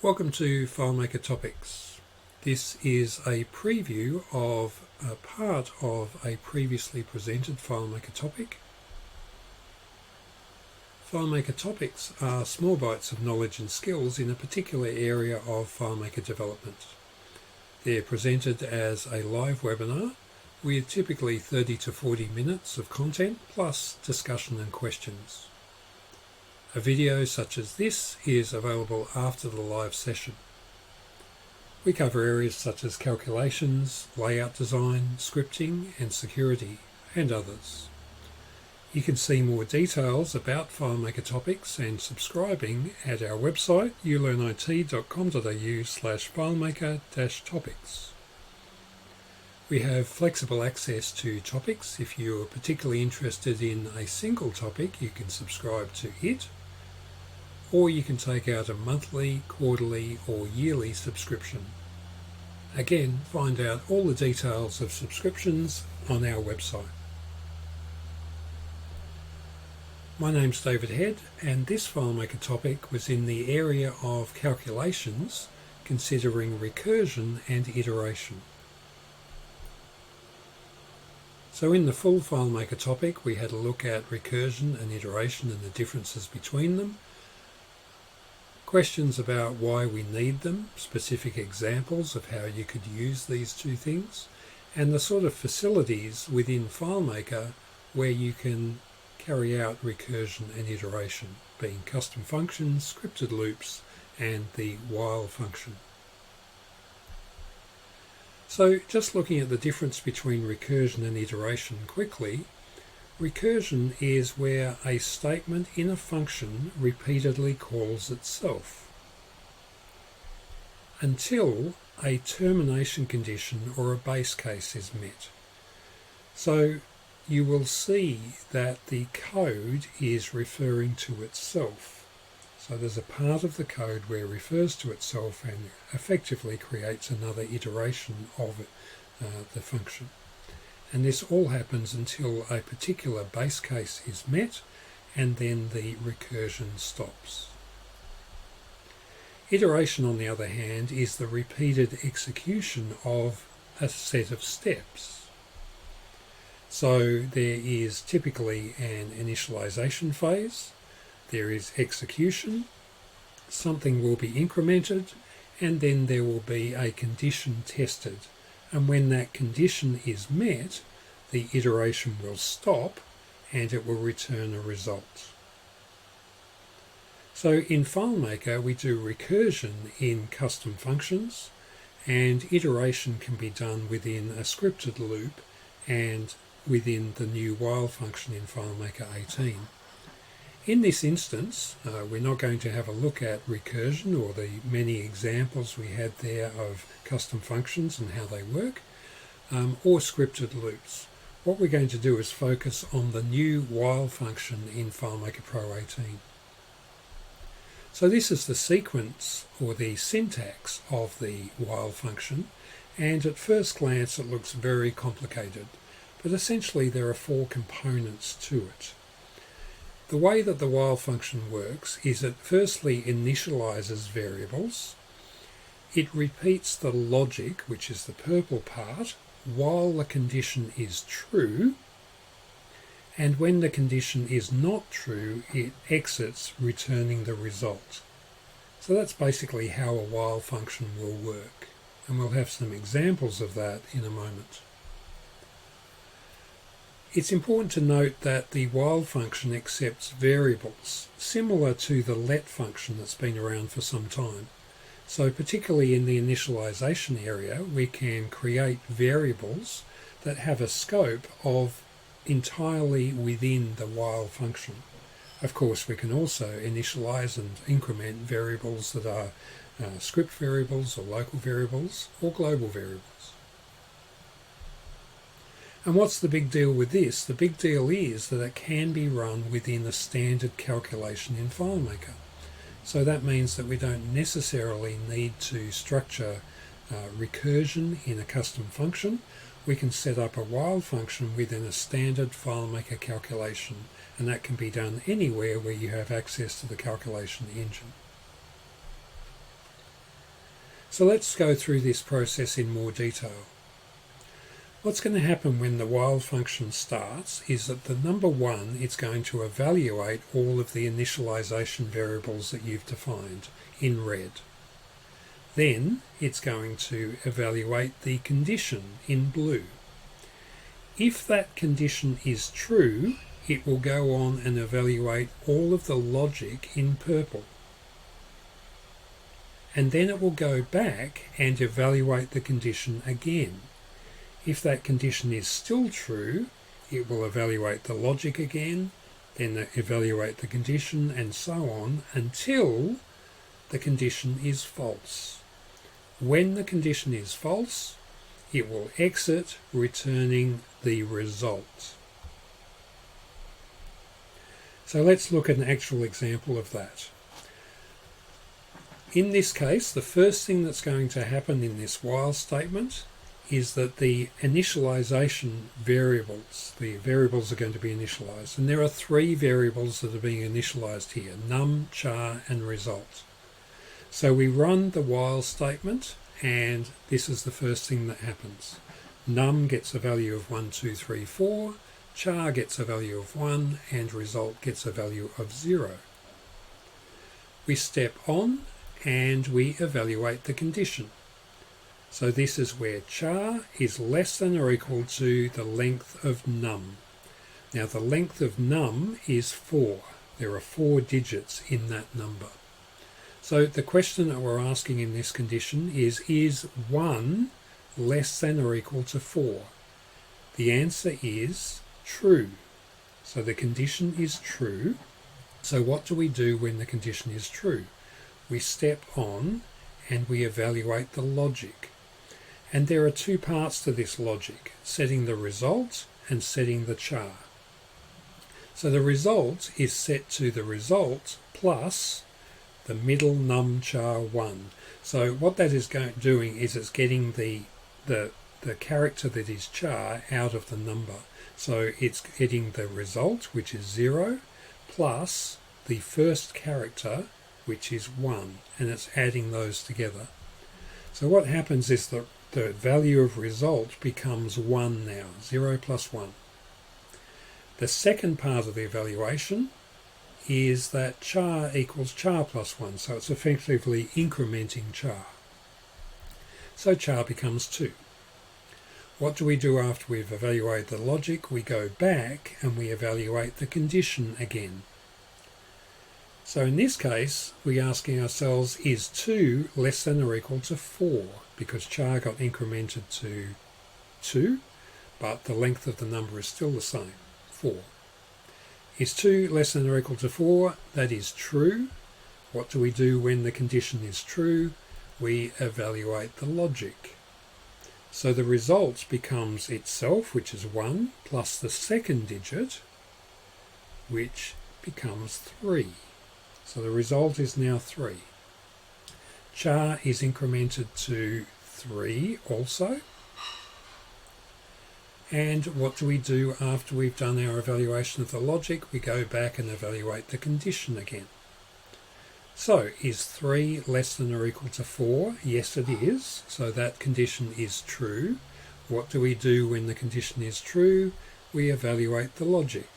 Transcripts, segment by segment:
Welcome to FileMaker Topics. This is a preview of a part of a previously presented FileMaker topic. FileMaker topics are small bites of knowledge and skills in a particular area of FileMaker development. They're presented as a live webinar with typically 30 to 40 minutes of content plus discussion and questions. A video such as this is available after the live session. We cover areas such as calculations, layout design, scripting and security, and others. You can see more details about FileMaker topics and subscribing at our website ulearnit.com.au/FileMaker-topics. We have flexible access to topics. If you're particularly interested in a single topic, you can subscribe to it, or you can take out a monthly, quarterly or yearly subscription. Again, find out all the details of subscriptions on our website. My name's David Head, and this FileMaker topic was in the area of calculations, considering recursion and iteration. So in the full FileMaker topic, we had a look at recursion and iteration and the differences between them. Questions about why we need them, specific examples of how you could use these two things, and the sort of facilities within FileMaker where you can carry out recursion and iteration, being custom functions, scripted loops, and the while function. So just looking at the difference between recursion and iteration quickly, recursion is where a statement in a function repeatedly calls itself until a termination condition or a base case is met. So you will see that the code is referring to itself. So there's a part of the code where it refers to itself and effectively creates another iteration of the function. And this all happens until a particular base case is met, and then the recursion stops. Iteration, on the other hand, is the repeated execution of a set of steps. So there is typically an initialization phase, there is execution, something will be incremented, and then there will be a condition tested. And when that condition is met, the iteration will stop and it will return a result. So in FileMaker, we do recursion in custom functions, and iteration can be done within a scripted loop and within the new while function in FileMaker 18. In this instance, we're not going to have a look at recursion or the many examples we had there of custom functions and how they work, or scripted loops. What we're going to do is focus on the new while function in FileMaker Pro 18. So this is the sequence or the syntax of the while function, and at first glance it looks very complicated, but essentially there are four components to it. The way that the while function works is it firstly initializes variables. It repeats the logic, which is the purple part, while the condition is true. And when the condition is not true, it exits, returning the result. So that's basically how a while function will work. And we'll have some examples of that in a moment. It's important to note that the while function accepts variables, similar to the let function that's been around for some time. So particularly in the initialization area, we can create variables that have a scope of entirely within the while function. Of course, we can also initialize and increment variables that are script variables or local variables or global variables. And what's the big deal with this? The big deal is that it can be run within a standard calculation in FileMaker. So that means that we don't necessarily need to structure recursion in a custom function. We can set up a while function within a standard FileMaker calculation, and that can be done anywhere where you have access to the calculation engine. So let's go through this process in more detail. What's going to happen when the while function starts is that the number 1, it's going to evaluate all of the initialization variables that you've defined in red. Then it's going to evaluate the condition in blue. If that condition is true, it will go on and evaluate all of the logic in purple. And then it will go back and evaluate the condition again. If that condition is still true, it will evaluate the logic again, then evaluate the condition, and so on until the condition is false. When the condition is false, it will exit, returning the result. So let's look at an actual example of that. In this case, the first thing that's going to happen in this while statement is that the initialization variables, the variables are going to be initialized. And there are 3 variables that are being initialized here: num, char, and result. So we run the while statement, and this is the first thing that happens. Num gets a value of 1, 2, 3, 4, char gets a value of 1, and result gets a value of 0. We step on and we evaluate the condition. So this is where char is less than or equal to the length of num. Now the length of num is 4. There are 4 digits in that number. So the question that we're asking in this condition is 1 less than or equal to 4? The answer is true. So the condition is true. So what do we do when the condition is true? We step on and we evaluate the logic. And there are 2 parts to this logic: setting the result and setting the char. So the result is set to the result plus the middle num char 1. So what that is doing is it's getting the character that is char out of the number. So it's getting the result, which is 0, plus the first character, which is 1, and it's adding those together. So what happens is that the value of result becomes 1 now, 0 plus 1. The second part of the evaluation is that char equals char plus 1, so it's effectively incrementing char. So char becomes 2. What do we do after we've evaluated the logic? We go back and we evaluate the condition again. So in this case, we're asking ourselves, is 2 less than or equal to 4? Because char got incremented to 2, but the length of the number is still the same, 4. Is 2 less than or equal to 4? That is true. What do we do when the condition is true? We evaluate the logic. So the result becomes itself, which is 1, plus the second digit, which becomes 3. So the result is now 3. Char is incremented to 3 also. And what do we do after we've done our evaluation of the logic? We go back and evaluate the condition again. So is 3 less than or equal to 4? Yes, it is. So that condition is true. What do we do when the condition is true? We evaluate the logic.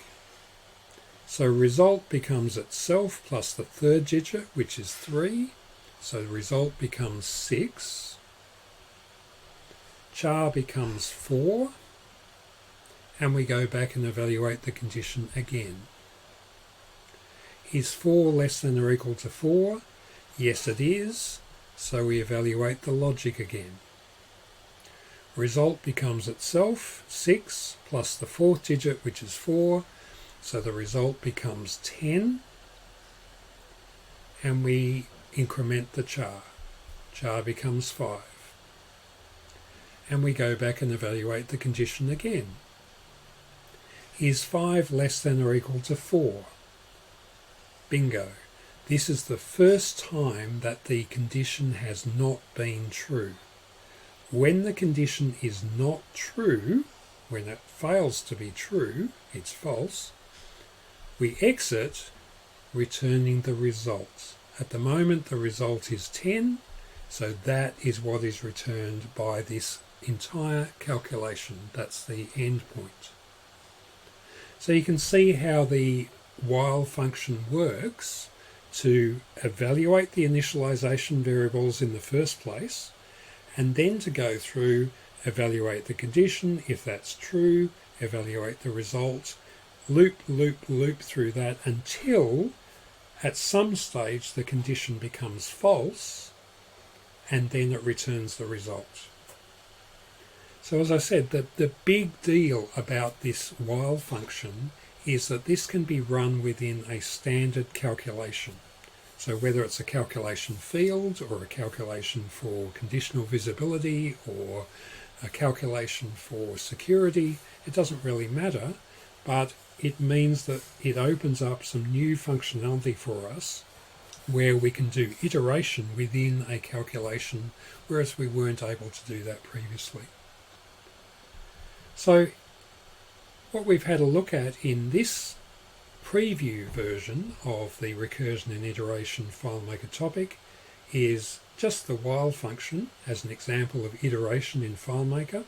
So result becomes itself plus the third digit, which is 3. So the result becomes 6. Char becomes 4. And we go back and evaluate the condition again. Is 4 less than or equal to 4? Yes, it is. So we evaluate the logic again. Result becomes itself 6 plus the fourth digit, which is 4. So the result becomes 10. And we increment the char. Char becomes 5. And we go back and evaluate the condition again. Is 5 less than or equal to 4? Bingo. This is the first time that the condition has not been true. When the condition is not true, when it fails to be true, it's false, we exit, returning the result. At the moment the result is 10, So that is what is returned by this entire calculation. That's the end point. So you can see how the while function works to evaluate the initialization variables in the first place, and then to go through, evaluate the condition, if that's true, evaluate the result, loop, loop, loop through that until at some stage the condition becomes false, and then it returns the result. So as I said, the big deal about this while function is that this can be run within a standard calculation. So whether it's a calculation field or a calculation for conditional visibility or a calculation for security, it doesn't really matter, but it means that it opens up some new functionality for us where we can do iteration within a calculation, whereas we weren't able to do that previously. So what we've had a look at in this preview version of the recursion and iteration FileMaker topic is just the while function as an example of iteration in FileMaker.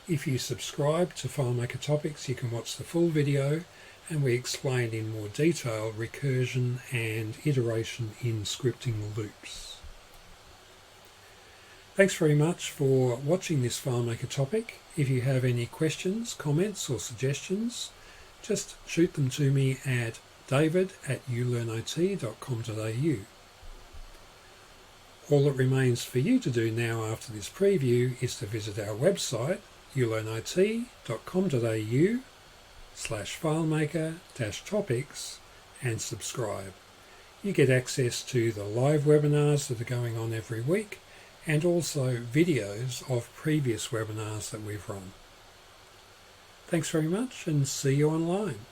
If you subscribe to FileMaker topics, you can watch the full video, and we explain in more detail recursion and iteration in scripting loops. Thanks very much for watching this FileMaker topic. If you have any questions, comments or suggestions, just shoot them to me at david@ulearnit.com.au. All that remains for you to do now after this preview is to visit our website, ulearnit.com.au/FileMaker-topics and subscribe. You get access to the live webinars that are going on every week, and also videos of previous webinars that we've run. Thanks very much, and see you online.